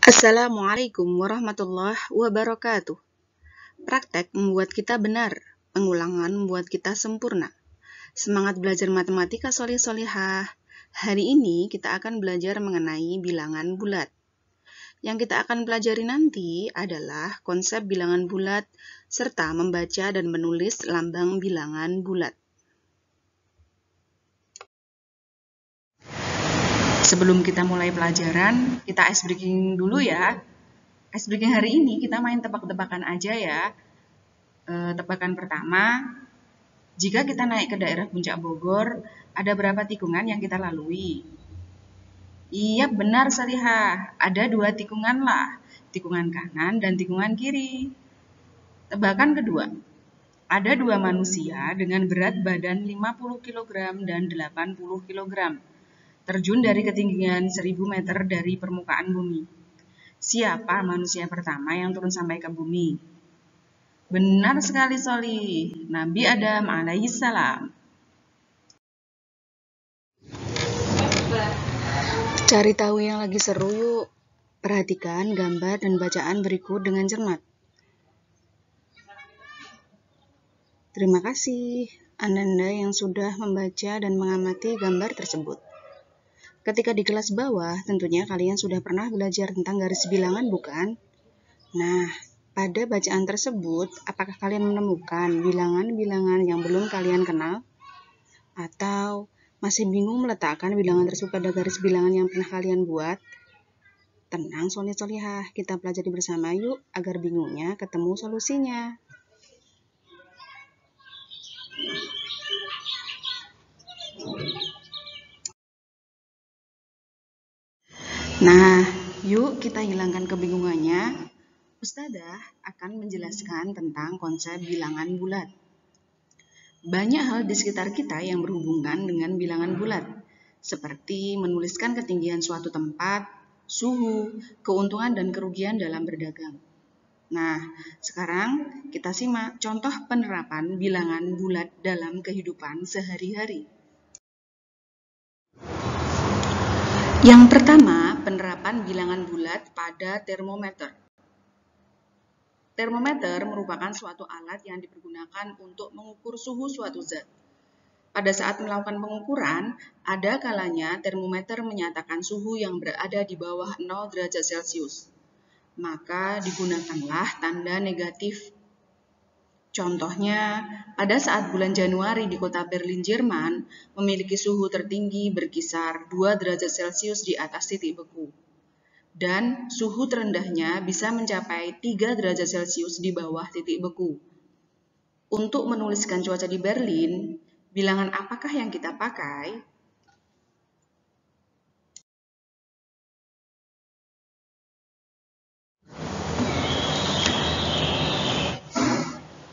Assalamualaikum warahmatullahi wabarakatuh. Praktek membuat kita benar, pengulangan membuat kita sempurna. Semangat belajar matematika solih-solihah. Hari ini kita akan belajar mengenai bilangan bulat. Yang kita akan pelajari nanti adalah konsep bilangan bulat serta membaca dan menulis lambang bilangan bulat. Sebelum kita mulai pelajaran, kita ice breaking dulu ya. Ice breaking hari ini kita main tebak-tebakan aja ya. Tebakan pertama, jika kita naik ke daerah Puncak Bogor, ada berapa tikungan yang kita lalui? Iya, benar Salihah. Ada 2 tikungan lah, tikungan kanan dan tikungan kiri. Tebakan kedua, ada 2 manusia dengan berat badan 50 kg dan 80 kg. Terjun dari ketinggian 1000 meter dari permukaan bumi. Siapa manusia pertama yang turun sampai ke bumi? Benar sekali Soli, Nabi Adam alaihissalam. Cari tahu yang lagi seru yuk. Perhatikan gambar dan bacaan berikut dengan cermat. Terima kasih Anda yang sudah membaca dan mengamati gambar tersebut. Ketika di kelas bawah, tentunya kalian sudah pernah belajar tentang garis bilangan, bukan? Nah, pada bacaan tersebut, apakah kalian menemukan bilangan-bilangan yang belum kalian kenal? Atau masih bingung meletakkan bilangan tersebut pada garis bilangan yang pernah kalian buat? Tenang solih-solihah, kita pelajari bersama yuk agar bingungnya ketemu solusinya. Nah, yuk kita hilangkan kebingungannya. Ustadzah akan menjelaskan tentang konsep bilangan bulat. Banyak hal di sekitar kita yang berhubungan dengan bilangan bulat, seperti menuliskan ketinggian suatu tempat, suhu, keuntungan dan kerugian dalam berdagang. Nah, sekarang kita simak contoh penerapan bilangan bulat dalam kehidupan sehari-hari. Yang pertama, penerapan bilangan bulat pada termometer. Termometer merupakan suatu alat yang dipergunakan untuk mengukur suhu suatu zat. Pada saat melakukan pengukuran, ada kalanya termometer menyatakan suhu yang berada di bawah 0 derajat Celcius. Maka digunakanlah tanda negatif. Contohnya, pada saat bulan Januari di kota Berlin, Jerman, memiliki suhu tertinggi berkisar 2 derajat Celcius di atas titik beku. Dan suhu terendahnya bisa mencapai 3 derajat Celcius di bawah titik beku. Untuk menuliskan cuaca di Berlin, bilangan apakah yang kita pakai?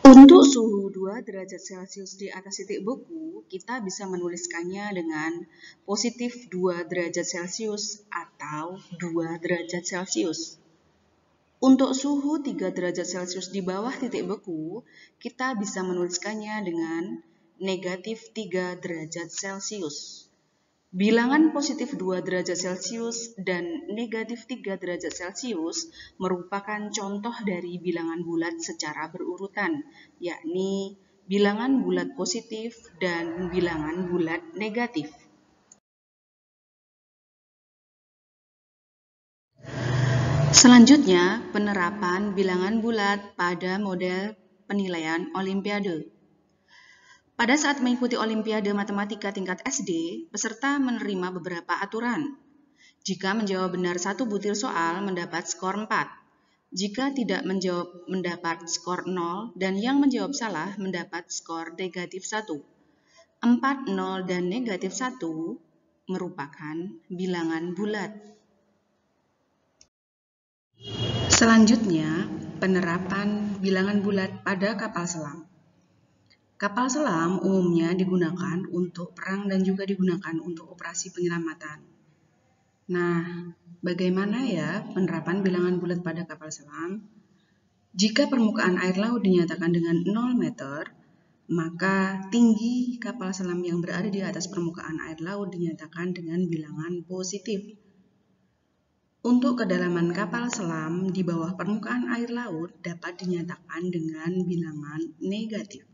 Untuk suhu 2 derajat Celcius di atas titik beku, kita bisa menuliskannya dengan positif 2 derajat Celcius atau 2 derajat Celcius. Untuk suhu 3 derajat Celcius di bawah titik beku, kita bisa menuliskannya dengan negatif 3 derajat Celcius. Bilangan positif 2 derajat Celcius dan negatif 3 derajat Celcius merupakan contoh dari bilangan bulat secara berurutan, yakni bilangan bulat positif dan bilangan bulat negatif. Selanjutnya, penerapan bilangan bulat pada model penilaian Olimpiade. Pada saat mengikuti Olimpiade Matematika tingkat SD, peserta menerima beberapa aturan. Jika menjawab benar 1 butir soal, mendapat skor 4. Jika tidak menjawab, mendapat skor 0, dan yang menjawab salah, mendapat skor negatif 1. 4, 0, dan negatif 1 merupakan bilangan bulat. Selanjutnya, penerapan bilangan bulat pada kapal selam. Kapal selam umumnya digunakan untuk perang dan juga digunakan untuk operasi penyelamatan. Nah, bagaimana ya penerapan bilangan bulat pada kapal selam? Jika permukaan air laut dinyatakan dengan 0 meter, maka tinggi kapal selam yang berada di atas permukaan air laut dinyatakan dengan bilangan positif. Untuk kedalaman kapal selam di bawah permukaan air laut dapat dinyatakan dengan bilangan negatif.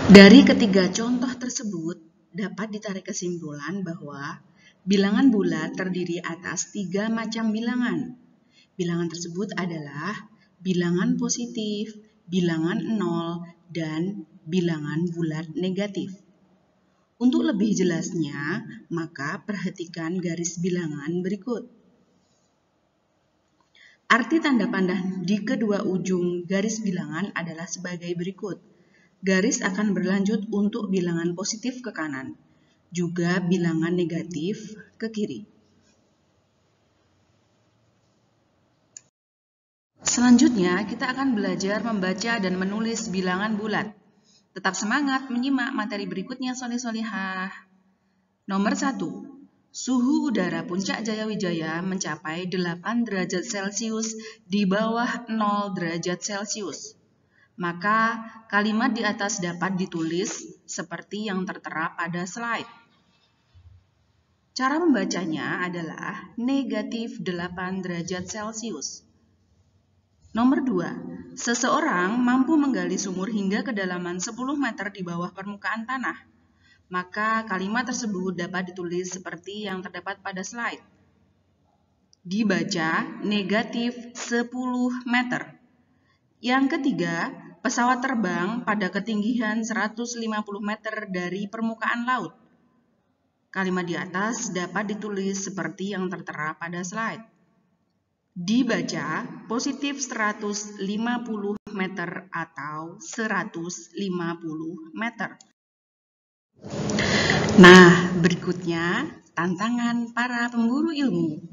Dari ketiga contoh tersebut, dapat ditarik kesimpulan bahwa bilangan bulat terdiri atas 3 macam bilangan. Bilangan tersebut adalah bilangan positif, bilangan nol, dan bilangan bulat negatif. Untuk lebih jelasnya, maka perhatikan garis bilangan berikut. Arti tanda panah di kedua ujung garis bilangan adalah sebagai berikut. Garis akan berlanjut untuk bilangan positif ke kanan, juga bilangan negatif ke kiri. Selanjutnya, kita akan belajar membaca dan menulis bilangan bulat. Tetap semangat menyimak materi berikutnya, soleh-solehah. Nomor 1. Suhu udara Puncak Jayawijaya mencapai 8 derajat Celcius di bawah 0 derajat Celcius. Maka kalimat di atas dapat ditulis seperti yang tertera pada slide. Cara membacanya adalah negatif 8 derajat Celcius. Nomor 2. Seseorang mampu menggali sumur hingga kedalaman 10 meter di bawah permukaan tanah. Maka kalimat tersebut dapat ditulis seperti yang terdapat pada slide. Dibaca negatif 10 meter. Yang ketiga, pesawat terbang pada ketinggian 150 meter dari permukaan laut. Kalimat di atas dapat ditulis seperti yang tertera pada slide. Dibaca positif 150 meter atau 150 meter. Nah, berikutnya tantangan para pemburu ilmu.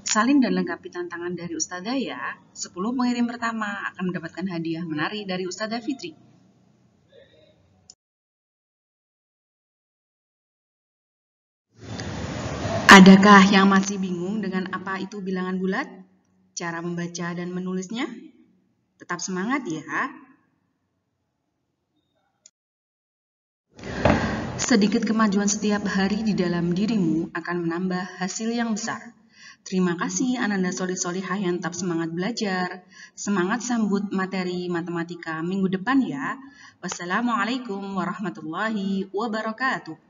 Salin dan lengkapi tantangan dari Ustadzah ya. 10 pengirim pertama akan mendapatkan hadiah menari dari Ustadzah Fitri. Adakah yang masih bingung dengan apa itu bilangan bulat? Cara membaca dan menulisnya? Tetap semangat ya. Sedikit kemajuan setiap hari di dalam dirimu akan menambah hasil yang besar. Terima kasih Ananda Solih-Solihah yang tetap semangat belajar. Semangat sambut materi matematika minggu depan ya. Wassalamualaikum warahmatullahi wabarakatuh.